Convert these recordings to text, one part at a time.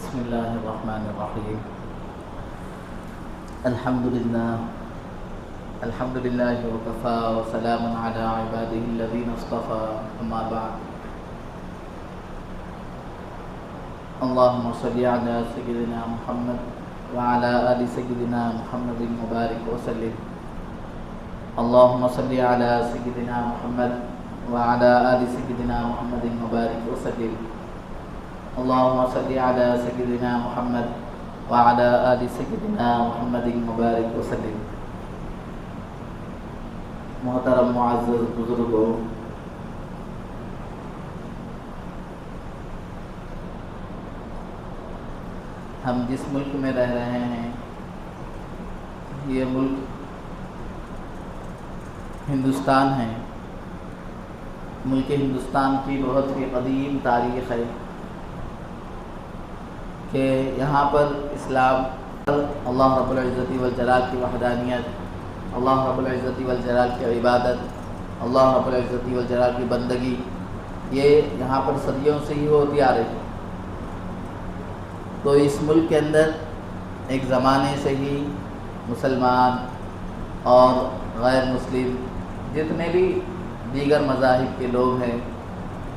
بسم اللہ الرحمن الرحیم الحمدللہ وکفا وسلام علی عبادہ الذین اصطفى اما بعد اللہم صلی علی سیدنا محمد وعلی آل سیدنا محمد مبارک وسلم اللہم صلی علی سیدنا محمد وعلی آل سیدنا محمد مبارک وسلم اللہم صلی علی سیدنا محمد وعلی آل سیدنا محمد مبارک وسلم۔ محترم معزز بزرگوں، ہم جس ملک میں رہ رہے ہیں یہ ملک ہندوستان ہے۔ ملک ہندوستان کی بہت ہی قدیم تاریخ ہے کہ یہاں پر اسلام، اللہ رب العزت والجلال کی وحدانیت، اللہ رب العزت والجلال کی عبادت، اللہ رب العزت والجلال کی بندگی، یہ یہاں پر صدیوں سے ہی ہوتی آ رہی ہے۔ تو اس ملک کے اندر ایک زمانے سے ہی مسلمان اور غیر مسلم جتنے بھی دیگر مذاہب کے لوگ ہیں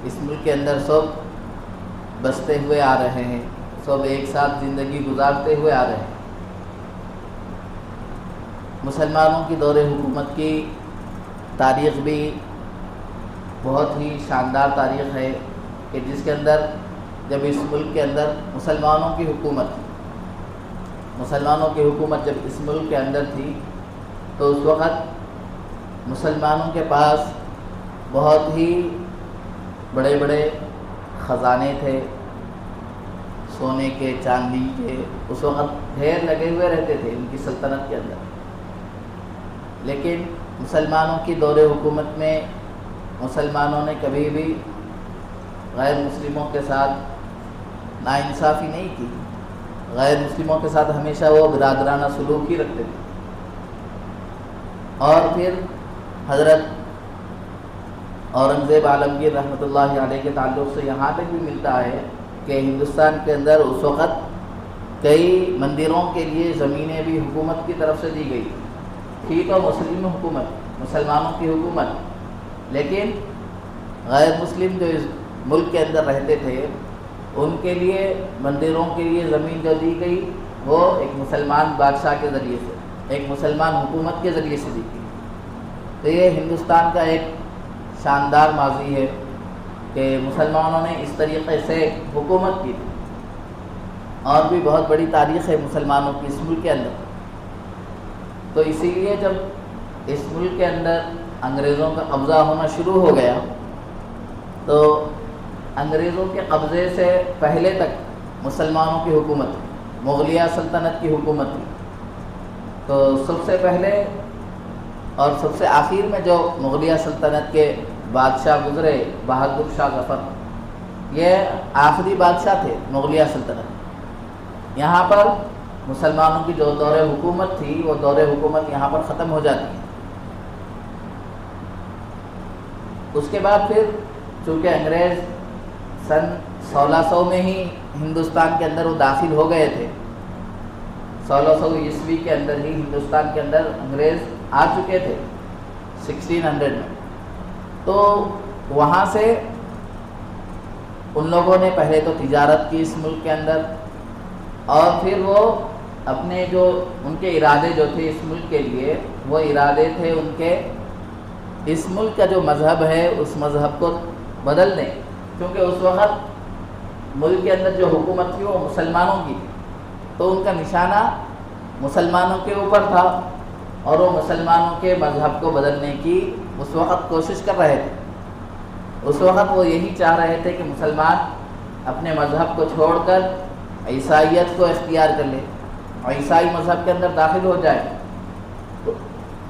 اس ملک کے اندر سب بستے ہوئے آ رہے ہیں، سب ایک ساتھ زندگی گزارتے ہوئے آ رہے ہیں۔ مسلمانوں کی دور حکومت کی تاریخ بھی بہت ہی شاندار تاریخ ہے کہ جس کے اندر جب اس ملک کے اندر مسلمانوں کی حکومت جب اس ملک کے اندر تھی تو اس وقت مسلمانوں کے پاس بہت ہی بڑے بڑے خزانے تھے، سونے کے، چاندی کے، اس وقت ڈھیر لگے ہوئے رہتے تھے ان کی سلطنت کے اندر۔ لیکن مسلمانوں کی دور حکومت میں مسلمانوں نے کبھی بھی غیر مسلموں کے ساتھ ناانصافی نہیں کی، غیر مسلموں کے ساتھ ہمیشہ وہ برادرانہ سلوک ہی رکھتے تھے۔ اور پھر حضرت اورنگزیب عالمگیر رحمۃ اللہ علیہ کے تعلق سے یہاں تک بھی ملتا ہے کہ ہندوستان کے اندر اس وقت کئی مندروں کے لیے زمینیں بھی حکومت کی طرف سے دی گئی تھی تو مسلم حکومت، مسلمانوں کی حکومت، لیکن غیر مسلم جو اس ملک کے اندر رہتے تھے ان کے لیے مندروں کے لیے زمین جو دی گئی وہ ایک مسلمان بادشاہ کے ذریعے سے، ایک مسلمان حکومت کے ذریعے سے دی گئی۔ تو یہ ہندوستان کا ایک شاندار ماضی ہے کہ مسلمانوں نے اس طریقے سے حکومت کی تھی، اور بھی بہت بڑی تاریخ ہے مسلمانوں کی اس ملک کے اندر۔ تو اسی لیے جب اس ملک کے اندر انگریزوں کا قبضہ ہونا شروع ہو گیا تو انگریزوں کے قبضے سے پہلے تک مسلمانوں کی حکومت، مغلیہ سلطنت کی حکومت تھی۔ تو سب سے پہلے اور سب سے آخر میں جو مغلیہ سلطنت کے بادشاہ گزرے بہادر شاہ ظفر، یہ آخری بادشاہ تھے مغلیہ سلطنت۔ یہاں پر مسلمانوں کی جو دور حکومت تھی وہ دور حکومت یہاں پر ختم ہو جاتی ہے۔ اس کے بعد پھر چونکہ انگریز سن 1600 میں ہی ہندوستان کے اندر وہ داخل ہو گئے تھے، 1600 عیسوی کے اندر ہی ہندوستان کے اندر انگریز آ چکے تھے 1600 میں۔ تو وہاں سے ان لوگوں نے پہلے تو تجارت کی اس ملک کے اندر، اور پھر وہ اپنے جو ان کے ارادے جو تھے اس ملک کے لیے، وہ ارادے تھے ان کے اس ملک کا جو مذہب ہے اس مذہب کو بدل دیں، کیونکہ اس وقت ملک کے اندر جو حکومت تھی وہ مسلمانوں کی تھی، تو ان کا نشانہ مسلمانوں کے اوپر تھا، اور وہ مسلمانوں کے مذہب کو بدلنے کی اس وقت کوشش کر رہے تھے۔ اس وقت وہ یہی چاہ رہے تھے کہ مسلمان اپنے مذہب کو چھوڑ کر عیسائیت کو اختیار کر لے، عیسائی مذہب کے اندر داخل ہو جائے۔ تو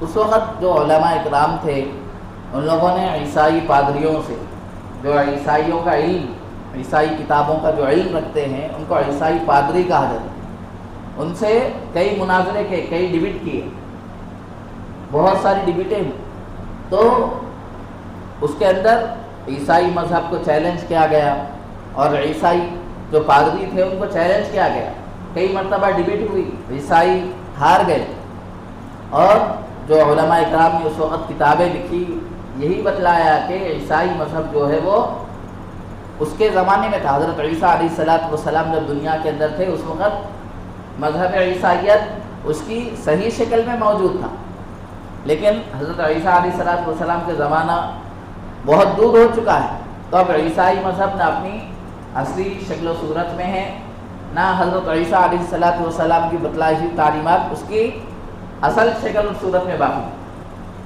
اس وقت جو علماء اکرام تھے ان لوگوں نے عیسائی پادریوں سے، جو عیسائیوں کا علم، عیسائی کتابوں کا جو علم رکھتے ہیں ان کو عیسائی پادری کہا جاتا ہے، ان سے کئی مناظرے کے، کئی ڈیبیٹ کیے، بہت ساری ڈیبیٹیں ہوئی۔ تو اس کے اندر عیسائی مذہب کو چیلنج کیا گیا، اور عیسائی جو پادری تھے ان کو چیلنج کیا گیا، کئی مرتبہ ڈیبیٹ ہوئی، عیسائی ہار گئے، اور جو علماء اکرام نے اس وقت کتابیں لکھی یہی بتلایا کہ عیسائی مذہب جو ہے وہ اس کے زمانے میں تھا۔ حضرت عیسیٰ علیہ السلام جب دنیا کے اندر تھے اس وقت مذہب عیسائیت اس کی صحیح شکل میں موجود تھا، لیکن حضرت عیسیٰ علیہ السلام کے زمانہ بہت دور ہو چکا ہے، تو اب عیسائی مذہب نہ اپنی اصلی شکل و صورت میں ہے، نہ حضرت عیسیٰ علیہ السلام کی بتلائی ہوئی تعلیمات اس کی اصل شکل و صورت میں باقی،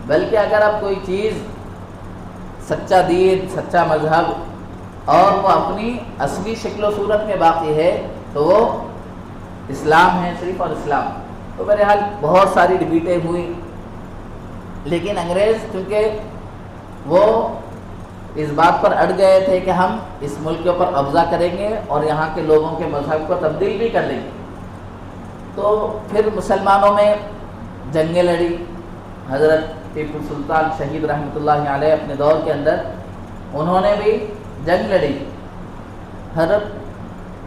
بلکہ اگر اب کوئی چیز سچا دین، سچا مذہب اور وہ اپنی اصلی شکل و صورت میں باقی ہے تو وہ اسلام ہے، صرف اور اسلام۔ تو بہرحال بہت ساری ڈبیٹیں ہوئی، لیکن انگریز چونکہ وہ اس بات پر اڑ گئے تھے کہ ہم اس ملک کے اوپر قبضہ کریں گے اور یہاں کے لوگوں کے مذہب کو تبدیل بھی کر لیں گے، تو پھر مسلمانوں میں جنگیں لڑی۔ حضرت ٹیپو سلطان شہید رحمۃ اللہ علیہ اپنے دور کے اندر انہوں نے بھی جنگ لڑی۔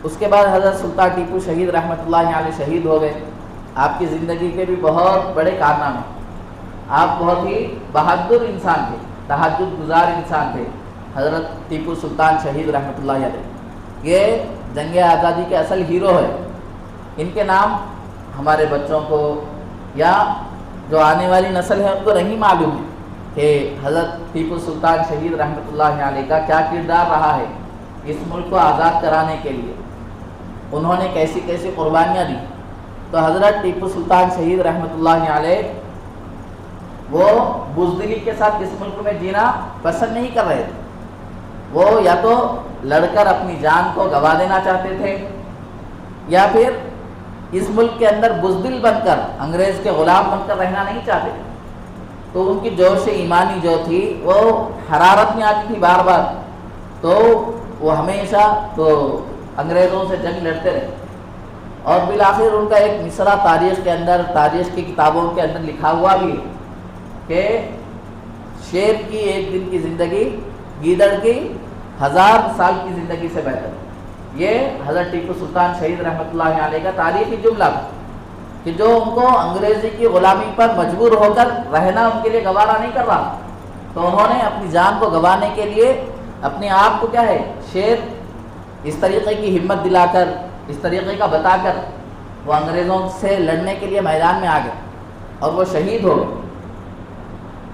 اس کے بعد حضرت سلطان ٹیپو شہید رحمۃ اللہ علیہ شہید ہو گئے۔ آپ کی زندگی کے بھی بہت بڑے کارنامے، آپ بہت ہی بہادر انسان تھے، تہجد گزار انسان تھے حضرت ٹیپو سلطان شہید رحمۃ اللہ علیہ۔ یہ جنگ آزادی کے اصل ہیرو ہے، ان کے نام ہمارے بچوں کو یا جو آنے والی نسل ہے ان کو نہیں معلوم ہے کہ حضرت ٹیپو سلطان شہید رحمۃ اللہ علیہ کا کیا کردار رہا ہے اس ملک کو آزاد کرانے کے لیے، انہوں نے کیسی کیسی قربانیاں دی۔ تو حضرت ٹیپو سلطان شہید رحمۃ اللہ علیہ وہ بزدلی کے ساتھ اس ملک میں جینا پسند نہیں کر رہے تھے، وہ یا تو لڑ کر اپنی جان کو گنوا دینا چاہتے تھے یا پھر اس ملک کے اندر بزدل بن کر انگریز کے غلام بن کر رہنا نہیں چاہتے تھے۔ تو ان کی جوش ایمانی جو تھی وہ حرارت میں آتی تھی بار بار، تو وہ ہمیشہ تو انگریزوں سے جنگ لڑتے رہے، اور بالآخر ان کا ایک مصرع تاریخ کے اندر، تاریخ کی کتابوں کے اندر لکھا ہوا بھی ہے کہ شیر کی ایک دن کی زندگی گیدڑ کی 1000 سال کی زندگی سے بہتر۔ یہ حضرت ٹیپو سلطان شہید رحمۃ اللہ علیہ کا تاریخی جملہ تھا کہ جو ان کو انگریزی کی غلامی پر مجبور ہو کر رہنا ان کے لیے گوارا نہیں کر رہا، تو انہوں نے اپنی جان کو گنوانے کے لیے اپنے آپ کو کیا ہے شیر اس طریقے کی ہمت دلا کر، اس طریقے کا بتا کر وہ انگریزوں سے لڑنے کے لیے میدان میں آ گئے اور وہ شہید ہو گئے۔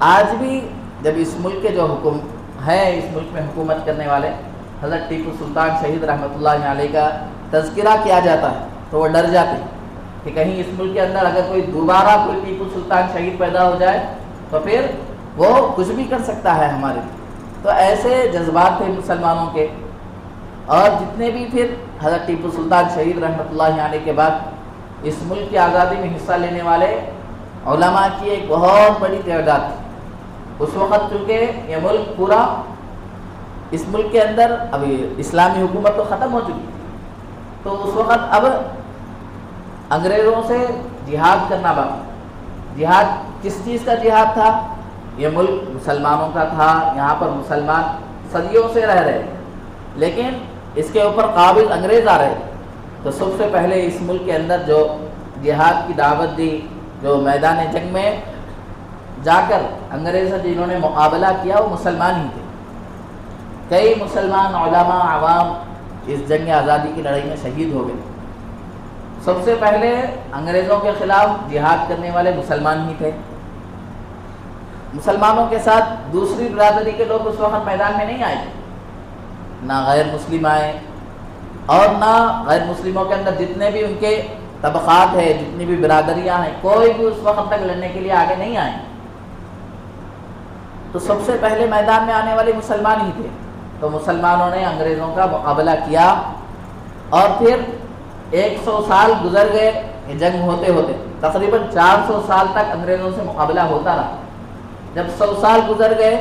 آج بھی جب اس ملک کے جو حکم ہے، اس ملک میں حکومت کرنے والے، حضرت ٹیپو سلطان شہید رحمۃ اللہ علیہ کا تذکرہ کیا جاتا ہے تو وہ ڈر جاتے ہیں کہ کہیں اس ملک کے اندر اگر کوئی دوبارہ کوئی ٹیپو سلطان شہید پیدا ہو جائے تو پھر وہ کچھ بھی کر سکتا ہے ہمارے لیے۔ تو ایسے جذبات تھے مسلمانوں کے، اور جتنے بھی پھر حضرت ٹیپو سلطان شہید رحمۃ اللہ علیہ کے بعد اس ملک کی آزادی میں حصہ لینے والے علماء کی ایک بہت بڑی تعداد تھی۔ اس وقت چونکہ یہ ملک پورا، اس ملک کے اندر ابھی اسلامی حکومت تو ختم ہو چکی، تو اس وقت اب انگریزوں سے جہاد کرنا باقی۔ جہاد کس چیز کا جہاد تھا؟ یہ ملک مسلمانوں کا تھا، یہاں پر مسلمان صدیوں سے رہ رہے، لیکن اس کے اوپر قابل انگریز آ رہے، تو سب سے پہلے اس ملک کے اندر جو جہاد کی دعوت دی، جو میدان جنگ میں جا کر انگریز سے جنہوں نے مقابلہ کیا وہ مسلمان ہی تھے۔ کئی مسلمان علماء عوام اس جنگ آزادی کی لڑائی میں شہید ہو گئے۔ سب سے پہلے انگریزوں کے خلاف جہاد کرنے والے مسلمان ہی تھے۔ مسلمانوں کے ساتھ دوسری برادری کے لوگ اس وقت میدان میں نہیں آئے، نہ غیر مسلم آئے، اور نہ غیر مسلموں کے اندر جتنے بھی ان کے طبقات ہیں، جتنی بھی برادریاں ہیں، کوئی بھی اس وقت تک لڑنے کے لیے آگے نہیں آئے۔ تو سب سے پہلے میدان میں آنے والے مسلمان ہی تھے، تو مسلمانوں نے انگریزوں کا مقابلہ کیا، اور پھر 100 سال گزر گئے یہ جنگ ہوتے ہوتے، تقریباً 400 سال تک انگریزوں سے مقابلہ ہوتا رہا۔ جب 100 سال گزر گئے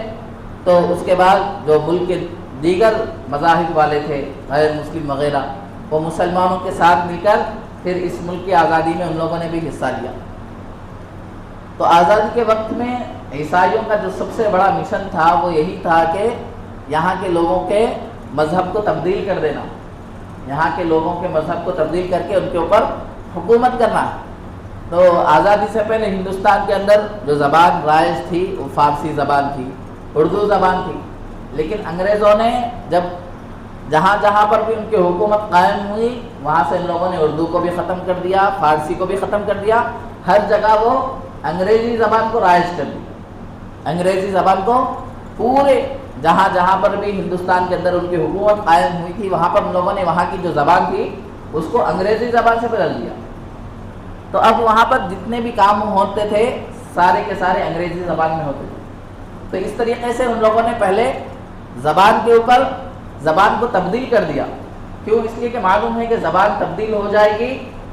تو اس کے بعد جو ملک کے دیگر مذاہب والے تھے، غیر مسلم وغیرہ، وہ مسلمانوں کے ساتھ مل کر پھر اس ملک کی آزادی میں ان لوگوں نے بھی حصہ لیا۔ تو آزادی کے وقت میں عیسائیوں کا جو سب سے بڑا مشن تھا وہ یہی تھا کہ یہاں کے لوگوں کے مذہب کو تبدیل کر دینا، یہاں کے لوگوں کے مذہب کو تبدیل کر کے ان کے اوپر حکومت کرنا ہے۔ تو آزادی سے پہلے ہندوستان کے اندر جو زبان رائج تھی وہ فارسی زبان تھی، اردو زبان تھی، لیکن انگریزوں نے جب جہاں جہاں پر بھی ان کی حکومت قائم ہوئی وہاں سے ان لوگوں نے اردو کو بھی ختم کر دیا، فارسی کو بھی ختم کر دیا، ہر جگہ وہ انگریزی زبان کو رائج کر دیا۔ انگریزی زبان کو پورے جہاں جہاں پر بھی ہندوستان کے اندر ان کی حکومت قائم ہوئی تھی وہاں پر ان لوگوں نے وہاں کی جو زبان تھی اس کو انگریزی زبان سے بدل دیا۔ تو اب وہاں پر جتنے بھی کام ہوتے تھے سارے کے سارے انگریزی زبان میں ہوتے تھے۔ تو اس طریقے سے ان لوگوں نے پہلے زبان کے اوپر زبان کو تبدیل کر دیا۔ کیوں؟ اس لیے کہ معلوم ہے کہ زبان تبدیل ہو جائے گی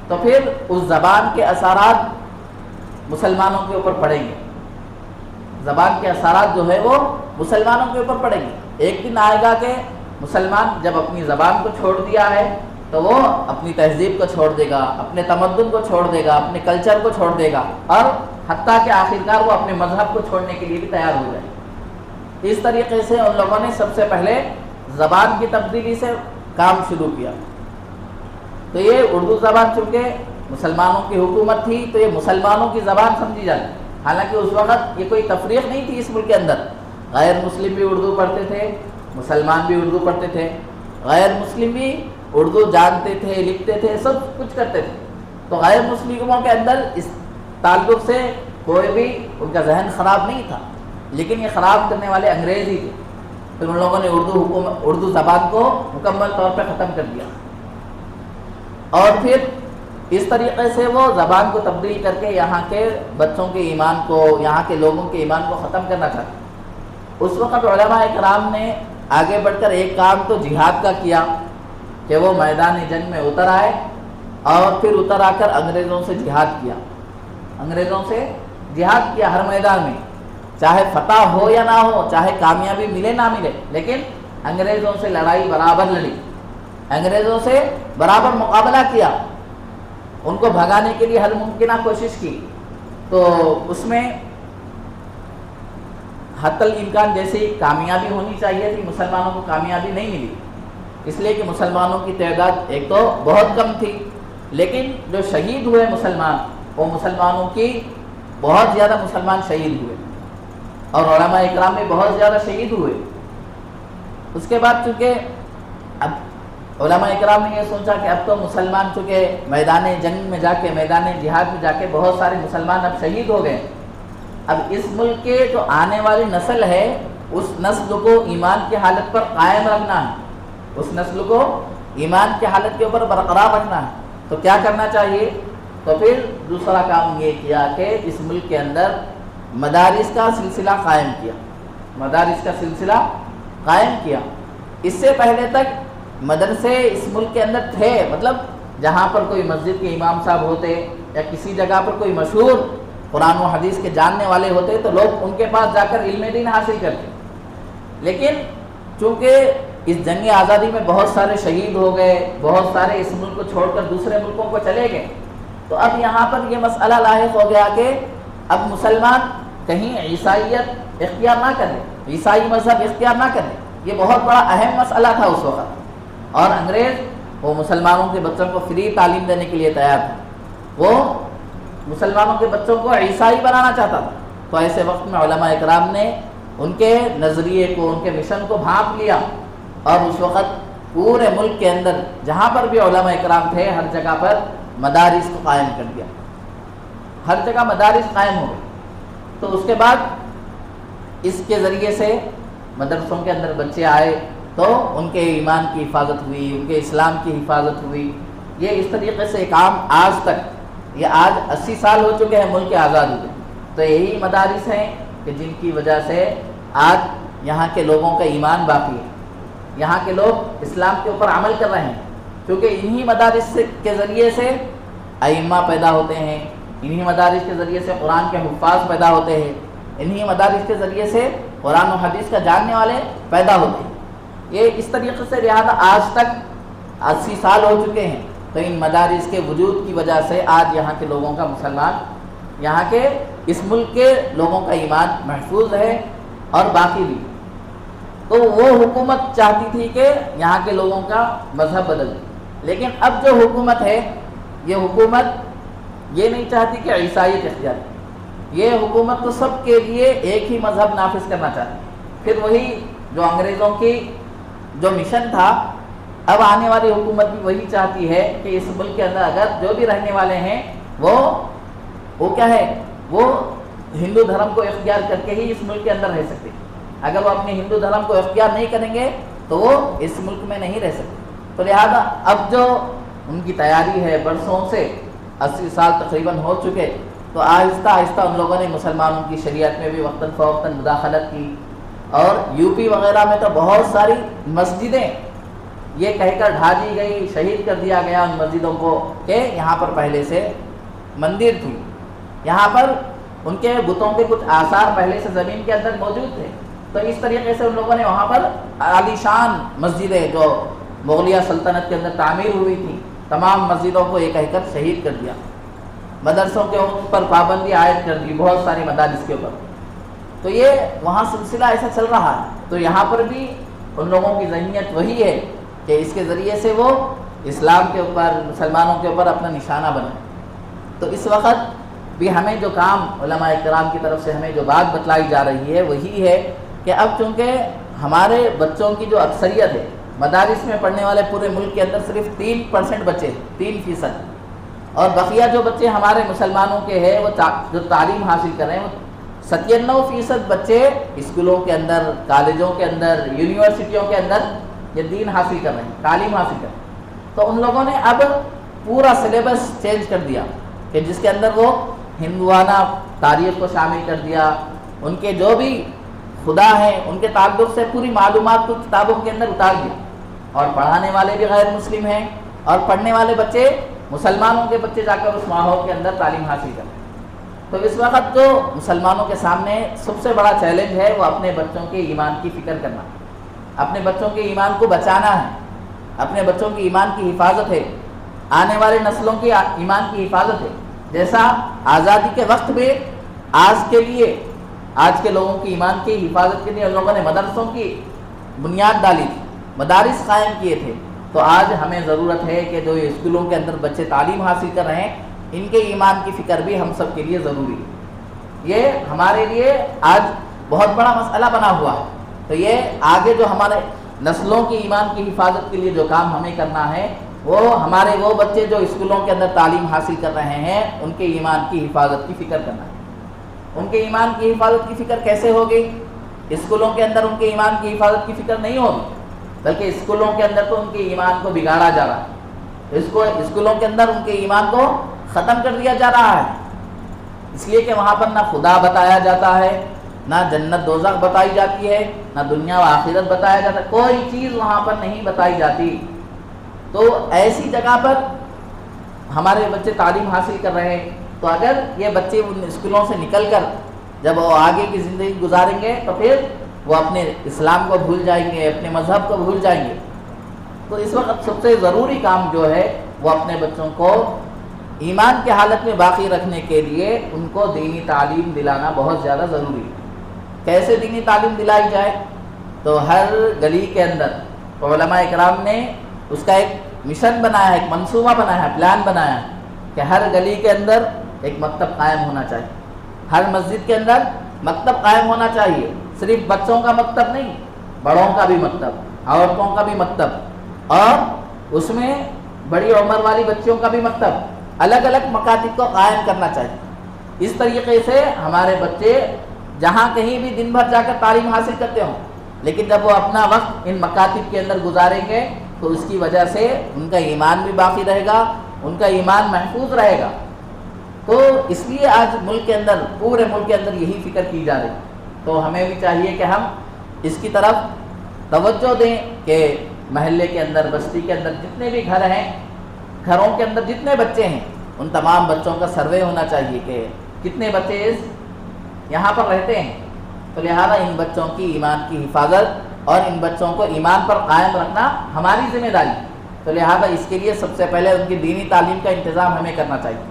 تو پھر اس زبان کے اثرات مسلمانوں کے اوپر پڑیں گے، زبان کے اثرات جو ہے وہ مسلمانوں کے اوپر پڑیں گے۔ ایک دن آئے گا کہ مسلمان جب اپنی زبان کو چھوڑ دیا ہے تو وہ اپنی تہذیب کو چھوڑ دے گا، اپنے تمدن کو چھوڑ دے گا، اپنے کلچر کو چھوڑ دے گا، اور حتیٰ کہ آخرکار وہ اپنے مذہب کو چھوڑنے کے لیے بھی تیار ہو جائے۔ اس طریقے سے ان لوگوں نے سب سے پہلے زبان کی تبدیلی سے کام شروع کیا۔ تو یہ اردو زبان چونکہ مسلمانوں کی حکومت تھی تو یہ مسلمانوں کی زبان سمجھی جاتی، حالانکہ اس وقت یہ کوئی تفریق نہیں تھی اس ملک کے اندر۔ غیر مسلم بھی اردو پڑھتے تھے، مسلمان بھی اردو پڑھتے تھے، غیر مسلم بھی اردو جانتے تھے، لکھتے تھے، سب کچھ کرتے تھے۔ تو غیر مسلموں کے اندر اس تعلق سے کوئی بھی ان کا ذہن خراب نہیں تھا، لیکن یہ خراب کرنے والے انگریز ہی تھے۔ پھر ان لوگوں نے اردو زبان کو مکمل طور پہ ختم کر دیا، اور پھر اس طریقے سے وہ زبان کو تبدیل کر کے یہاں کے بچوں کے ایمان کو، یہاں کے لوگوں کے ایمان کو ختم کرنا چاہتے۔ اس وقت علماء کرام نے آگے بڑھ کر ایک کام تو جہاد کا کیا کہ وہ میدان جنگ میں اتر آئے اور پھر اتر آ کر انگریزوں سے جہاد کیا، انگریزوں سے جہاد کیا ہر میدان میں، چاہے فتح ہو یا نہ ہو، چاہے کامیابی ملے نہ ملے، لیکن انگریزوں سے لڑائی برابر لڑی، انگریزوں سے برابر مقابلہ کیا، ان کو بھگانے کے لیے ہر ممکنہ کوشش کی۔ تو اس میں حتی الامکان جیسی کامیابی ہونی چاہیے تھی، مسلمانوں کو کامیابی نہیں ملی، اس لیے کہ مسلمانوں کی تعداد ایک تو بہت کم تھی، لیکن جو شہید ہوئے مسلمان وہ مسلمانوں کی بہت زیادہ مسلمان شہید ہوئے، اور علماء اکرام میں بہت زیادہ شہید ہوئے۔ اس کے بعد چونکہ اب علماء اکرام نے یہ سوچا کہ اب تو مسلمان چونکہ میدان جنگ میں جا کے، میدان جہاد میں جا کے بہت سارے مسلمان اب شہید ہو گئے، اب اس ملک کے جو آنے والی نسل ہے اس نسل کو ایمان کی حالت پر قائم رکھنا ہے، اس نسل کو ایمان کی حالت کے اوپر برقرار رکھنا ہے۔ تو کیا کرنا چاہیے؟ تو پھر دوسرا کام یہ کیا کہ اس ملک کے اندر مدارس کا سلسلہ قائم کیا، مدارس کا سلسلہ قائم کیا۔ اس سے پہلے تک مدرسے اس ملک کے اندر تھے، مطلب جہاں پر کوئی مسجد کے امام صاحب ہوتے یا کسی جگہ پر کوئی مشہور قرآن و حدیث کے جاننے والے ہوتے تو لوگ ان کے پاس جا کر علم دین حاصل کرتے، لیکن چونکہ اس جنگ آزادی میں بہت سارے شہید ہو گئے، بہت سارے اس ملک کو چھوڑ کر دوسرے ملکوں کو چلے گئے، تو اب یہاں پر یہ مسئلہ لاحق ہو گیا کہ اب مسلمان کہیں عیسائیت اختیار نہ کرے، عیسائی مذہب اختیار نہ کرے۔ یہ بہت بڑا اہم مسئلہ تھا اس وقت، اور انگریز وہ مسلمانوں کے بچوں کو فری تعلیم دینے کے لیے تیار تھا، وہ مسلمانوں کے بچوں کو عیسائی بنانا چاہتا تھا۔ تو ایسے وقت میں علماء اکرام نے ان کے نظریے کو، ان کے مشن کو بھانپ لیا، اور اس وقت پورے ملک کے اندر جہاں پر بھی علماء اکرام تھے ہر جگہ پر مدارس کو قائم کر دیا، ہر جگہ مدارس قائم ہو گئے۔ تو اس کے بعد اس کے ذریعے سے مدرسوں کے اندر بچے آئے تو ان کے ایمان کی حفاظت ہوئی، ان کے اسلام کی حفاظت ہوئی۔ یہ اس طریقے سے کام آج تک، یہ آج 80 سال ہو چکے ہیں ملک کے آزاد ہوئے، تو یہی مدارس ہیں کہ جن کی وجہ سے آج یہاں کے لوگوں کا ایمان باقی ہے، یہاں کے لوگ اسلام کے اوپر عمل کر رہے ہیں، کیونکہ انہی مدارس کے ذریعے سے ائمہ پیدا ہوتے ہیں، انہی مدارس کے ذریعے سے قرآن کے حفاظ پیدا ہوتے ہیں، انہی مدارس کے ذریعے سے قرآن و حدیث کا جاننے والے پیدا ہوتے ہیں۔ یہ اس طریقے سے لہٰذا آج تک 80 سال ہو چکے ہیں، تو ان مدارس کے وجود کی وجہ سے آج یہاں کے لوگوں کا مسلمان، یہاں کے اس ملک کے لوگوں کا ایمان محفوظ ہے اور باقی بھی۔ تو وہ حکومت چاہتی تھی کہ یہاں کے لوگوں کا مذہب بدل دے، لیکن اب جو حکومت ہے یہ حکومت یہ نہیں چاہتی کہ عیسائیت اختیار کی، یہ حکومت تو سب کے لیے ایک ہی مذہب نافذ کرنا چاہتی۔ پھر وہی جو انگریزوں کی جو مشن تھا، اب آنے والی حکومت بھی وہی چاہتی ہے کہ اس ملک کے اندر اگر جو بھی رہنے والے ہیں وہ کیا ہے، وہ ہندو دھرم کو اختیار کر کے ہی اس ملک کے اندر رہ سکتے۔ اگر وہ اپنے ہندو دھرم کو اختیار نہیں کریں گے تو وہ اس ملک میں نہیں رہ سکتے۔ تو لہذا اب جو ان کی تیاری ہے برسوں سے، 80 سال تقریباً ہو چکے، تو آہستہ آہستہ ان لوگوں نے مسلمانوں کی شریعت میں بھی وقتاً فوقتاً مداخلت کی، اور یو پی وغیرہ میں تو بہت ساری مسجدیں یہ کہہ کر ڈھا دی گئی، شہید کر دیا گیا ان مسجدوں کو کہ یہاں پر پہلے سے مندر تھی، یہاں پر ان کے بتوں کے کچھ آثار پہلے سے زمین کے اندر موجود تھے۔ تو اس طریقے سے ان لوگوں نے وہاں پر عالی شان مسجدیں جو مغلیہ سلطنت کے اندر تعمیر ہوئی تھی، تمام مسجدوں کو یہ کہہ کر شہید کر دیا، مدرسوں کے اوپر پابندی عائد کر دی، بہت سارے مدارس کے اوپر۔ تو یہ وہاں سلسلہ ایسا چل رہا ہے۔ تو یہاں پر بھی ان لوگوں کی ذہنیت وہی ہے کہ اس کے ذریعے سے وہ اسلام کے اوپر، مسلمانوں کے اوپر اپنا نشانہ بنے۔ تو اس وقت بھی ہمیں جو کام علماء کرام کی طرف سے ہمیں جو بات بتلائی جا رہی ہے وہی ہے کہ اب چونکہ ہمارے بچوں کی جو اکثریت ہے، مدارس میں پڑھنے والے پورے ملک کے اندر صرف 3% بچے ہیں، 3%، اور بقیہ جو بچے ہمارے مسلمانوں کے ہیں وہ جو تعلیم حاصل کر رہے ہیں، وہ 97% بچے اسکولوں کے اندر، کالجوں کے اندر، یونیورسٹیوں کے اندر یہ دین حاصل کر رہے ہیں، تعلیم حاصل کر رہے ہیں۔ تو ان لوگوں نے اب پورا سلیبس چینج کر دیا کہ جس کے اندر وہ ہندوانہ تاریخ کو شامل کر دیا، ان کے جو بھی خدا ہیں ان کے تعلق سے پوری معلومات کو کتابوں کے اندر اتار دیا، اور پڑھانے والے بھی غیر مسلم ہیں اور پڑھنے والے بچے مسلمانوں کے بچے جا کر اس ماحول کے اندر تعلیم حاصل کریں۔ تو اس وقت جو مسلمانوں کے سامنے سب سے بڑا چیلنج ہے وہ اپنے بچوں کے ایمان کی فکر کرنا، اپنے بچوں کے ایمان کو بچانا ہے، اپنے بچوں کی ایمان کی حفاظت ہے، آنے والے نسلوں کی ایمان کی حفاظت ہے۔ جیسا آزادی کے وقت میں آج کے لوگوں کی ایمان کی حفاظت کے لیے ان لوگوں نے مدرسوں کی بنیاد ڈالی تھی، مدارس قائم کیے تھے، تو آج ہمیں ضرورت ہے کہ جو اسکولوں کے اندر بچے تعلیم حاصل کر رہے ہیں ان کے ایمان کی فکر بھی ہم سب کے لیے ضروری ہے۔ یہ ہمارے لیے آج بہت بڑا مسئلہ بنا ہوا ہے۔ تو یہ آگے جو ہمارے نسلوں کی ایمان کی حفاظت کے لیے جو کام ہمیں کرنا ہے، وہ ہمارے وہ بچے جو اسکولوں کے اندر تعلیم حاصل کر رہے ہیں ان کے ایمان کی حفاظت کی فکر کرنا ہے۔ ان کے ایمان کی حفاظت کی فکر کیسے ہوگی؟ اسکولوں کے اندر ان کے ایمان کی حفاظت کی فکر نہیں ہوگی، بلکہ اسکولوں کے اندر تو ان کے ایمان کو بگاڑا جا رہا ہے، اسکولوں کے اندر ان کے ایمان کو ختم کر دیا جا رہا ہے، اس لیے کہ وہاں پر نہ خدا بتایا جاتا ہے، نہ جنت دوزخ بتائی جاتی ہے، نہ دنیا و آخرت بتایا جاتا ہے، کوئی چیز وہاں پر نہیں بتائی جاتی۔ تو ایسی جگہ پر ہمارے بچے تعلیم حاصل کر رہے ہیں، تو اگر یہ بچے ان اسکولوں سے نکل کر جب وہ آگے کی زندگی گزاریں گے تو پھر وہ اپنے اسلام کو بھول جائیں گے، اپنے مذہب کو بھول جائیں گے۔ تو اس وقت سب سے ضروری کام جو ہے وہ اپنے بچوں کو ایمان کی حالت میں باقی رکھنے کے لیے ان کو دینی تعلیم دلانا بہت زیادہ ضروری ہے۔ کیسے دینی تعلیم دلائی جائے؟ تو ہر گلی کے اندر علماء اکرام نے اس کا ایک مشن بنایا ہے، ایک منصوبہ بنایا ہے، پلان بنایا ہے کہ ہر گلی کے اندر ایک مکتب قائم ہونا چاہیے، ہر مسجد کے اندر مکتب قائم ہونا چاہیے، صرف بچوں کا مکتب نہیں، بڑوں کا بھی مکتب، عورتوں کا بھی مکتب، اور اس میں بڑی عمر والی بچیوں کا بھی مکتب، الگ الگ مکاتب کو قائم کرنا چاہیے۔ اس طریقے سے ہمارے بچے جہاں کہیں بھی دن بھر جا کر تعلیم حاصل کرتے ہوں، لیکن جب وہ اپنا وقت ان مکاتب کے اندر گزاریں گے تو اس کی وجہ سے ان کا ایمان بھی باقی رہے گا، ان کا ایمان محفوظ رہے گا۔ تو اس لیے آج ملک کے اندر، پورے ملک کے اندر یہی فکر کی جا رہی ہے۔ تو ہمیں بھی چاہیے کہ ہم اس کی طرف توجہ دیں کہ محلے کے اندر، بستی کے اندر جتنے بھی گھر ہیں، گھروں کے اندر جتنے بچے ہیں ان تمام بچوں کا سروے ہونا چاہیے کہ کتنے بچے یہاں پر رہتے ہیں۔ تو لہذا ان بچوں کی ایمان کی حفاظت اور ان بچوں کو ایمان پر قائم رکھنا ہماری ذمہ داری۔ تو لہذا اس کے لیے سب سے پہلے ان کی دینی تعلیم کا انتظام ہمیں کرنا چاہیے،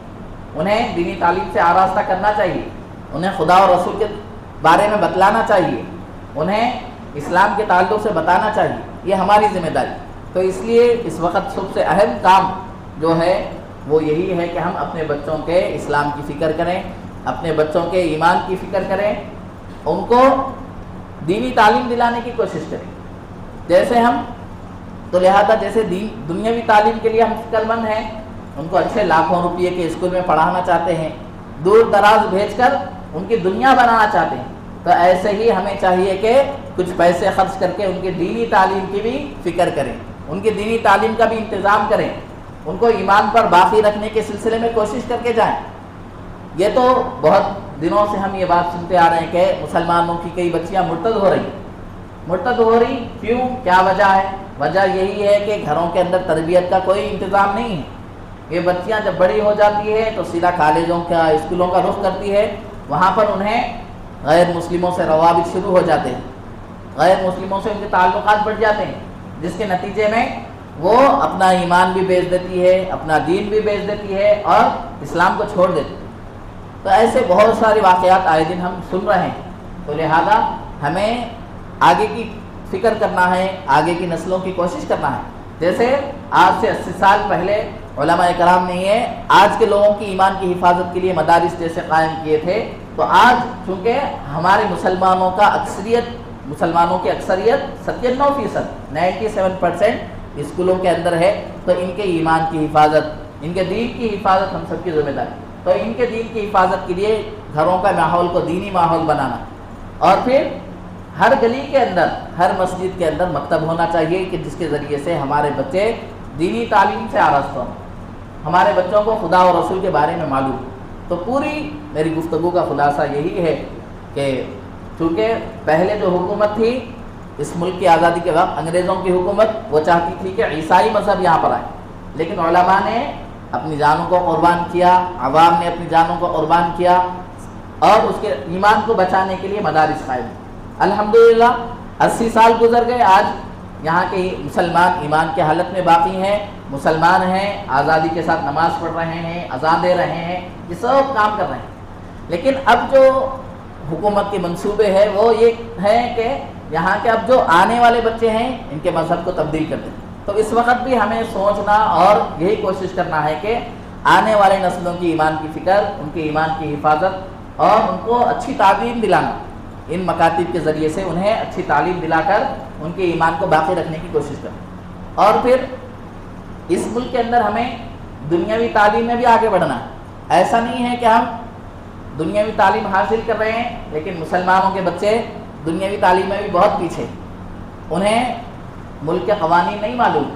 انہیں دینی تعلیم سے آراستہ کرنا چاہیے، انہیں خدا اور رسول کے بارے میں بتلانا چاہیے، انہیں اسلام کے تعلق سے بتانا چاہیے، یہ ہماری ذمہ داری۔ تو اس لیے اس وقت سب سے اہم کام جو ہے وہ یہی ہے کہ ہم اپنے بچوں کے اسلام کی فکر کریں، اپنے بچوں کے ایمان کی فکر کریں، ان کو دینی تعلیم دلانے کی کوشش کریں. جیسے ہم تو لہذا جیسے دنیاوی تعلیم کے لیے ہم فکر مند ہیں، ان کو اچھے لاکھوں روپئے کے اسکول میں پڑھانا چاہتے ہیں، دور دراز بھیج کر ان کی دنیا بنانا چاہتے ہیں، تو ایسے ہی ہمیں چاہیے کہ کچھ پیسے خرچ کر کے ان کی دینی تعلیم کی بھی فکر کریں، ان کی دینی تعلیم کا بھی انتظام کریں، ان کو ایمان پر باقی رکھنے کے سلسلے میں کوشش کر کے جائیں. یہ تو بہت دنوں سے ہم یہ بات سنتے آ رہے ہیں کہ مسلمانوں کی کئی بچیاں مرتد ہو رہی. کیوں؟ کیا وجہ ہے؟ وجہ یہی ہے کہ گھروں کے اندر تربیت کا کوئی انتظام نہیں ہے. یہ بچیاں جب بڑی ہو جاتی ہے تو سیدھا کالجوں کا اسکولوں کا رخ کرتی ہے، وہاں پر انہیں غیر مسلموں سے روابط شروع ہو جاتے ہیں، غیر مسلموں سے ان کے تعلقات بڑھ جاتے ہیں، جس کے نتیجے میں وہ اپنا ایمان بھی بیچ دیتی ہے، اپنا دین بھی بیچ دیتی ہے اور اسلام کو چھوڑ دیتی ہے. تو ایسے بہت سارے واقعات آئے دن ہم سن رہے ہیں. تو لہذا ہمیں آگے کی فکر کرنا ہے، آگے کی نسلوں کی کوشش کرنا ہے. جیسے آج سے 80 سال پہلے علماء کرام نے آج کے لوگوں کی ایمان کی حفاظت کے لیے مدارس جیسے قائم کیے تھے، تو آج چونکہ ہمارے مسلمانوں کی اکثریت 97%، 97% اسکولوں کے اندر ہے، تو ان کے ایمان کی حفاظت، ان کے دین کی حفاظت ہم سب کی ذمہ داری. تو ان کے دین کی حفاظت کے لیے گھروں کا ماحول کو دینی ماحول بنانا، اور پھر ہر گلی کے اندر، ہر مسجد کے اندر مکتب ہونا چاہیے کہ جس کے ذریعے سے ہمارے بچے دینی تعلیم سے آراستہ ہوں، ہمارے بچوں کو خدا اور رسول کے بارے میں معلوم. تو پوری میری گفتگو کا خلاصہ یہی ہے کہ چونکہ پہلے جو حکومت تھی اس ملک کی آزادی کے وقت، انگریزوں کی حکومت، وہ چاہتی تھی کہ عیسائی مذہب یہاں پر آئے، لیکن علماء نے اپنی جانوں کو قربان کیا، عوام نے اپنی جانوں کو قربان کیا اور اس کے ایمان کو بچانے کے لیے مدارس قائم. الحمدللہ 80 سال گزر گئے، آج یہاں کے مسلمان ایمان کی حالت میں باقی ہیں، مسلمان ہیں، آزادی کے ساتھ نماز پڑھ رہے ہیں، اذان دے رہے ہیں، یہ سب کام کر رہے ہیں. لیکن اب جو حکومت کے منصوبے ہیں وہ یہ ہیں کہ یہاں کے اب جو آنے والے بچے ہیں ان کے مذہب کو تبدیل کر دیں. تو اس وقت بھی ہمیں سوچنا اور یہی کوشش کرنا ہے کہ آنے والے نسلوں کی ایمان کی فکر، ان کے ایمان کی حفاظت اور ان کو اچھی تعلیم دلانا، ان مکاتب کے ذریعے سے انہیں اچھی تعلیم دلا کر ان کے ایمان کو باقی رکھنے کی کوشش کریں. اور پھر اس ملک کے اندر ہمیں دنیاوی تعلیم میں بھی آگے بڑھنا ہے. ایسا نہیں ہے کہ ہم دنیاوی تعلیم حاصل کر رہے ہیں لیکن مسلمانوں کے بچے دنیاوی تعلیم میں بھی بہت پیچھے، انہیں ملک کے قوانین نہیں معلوم،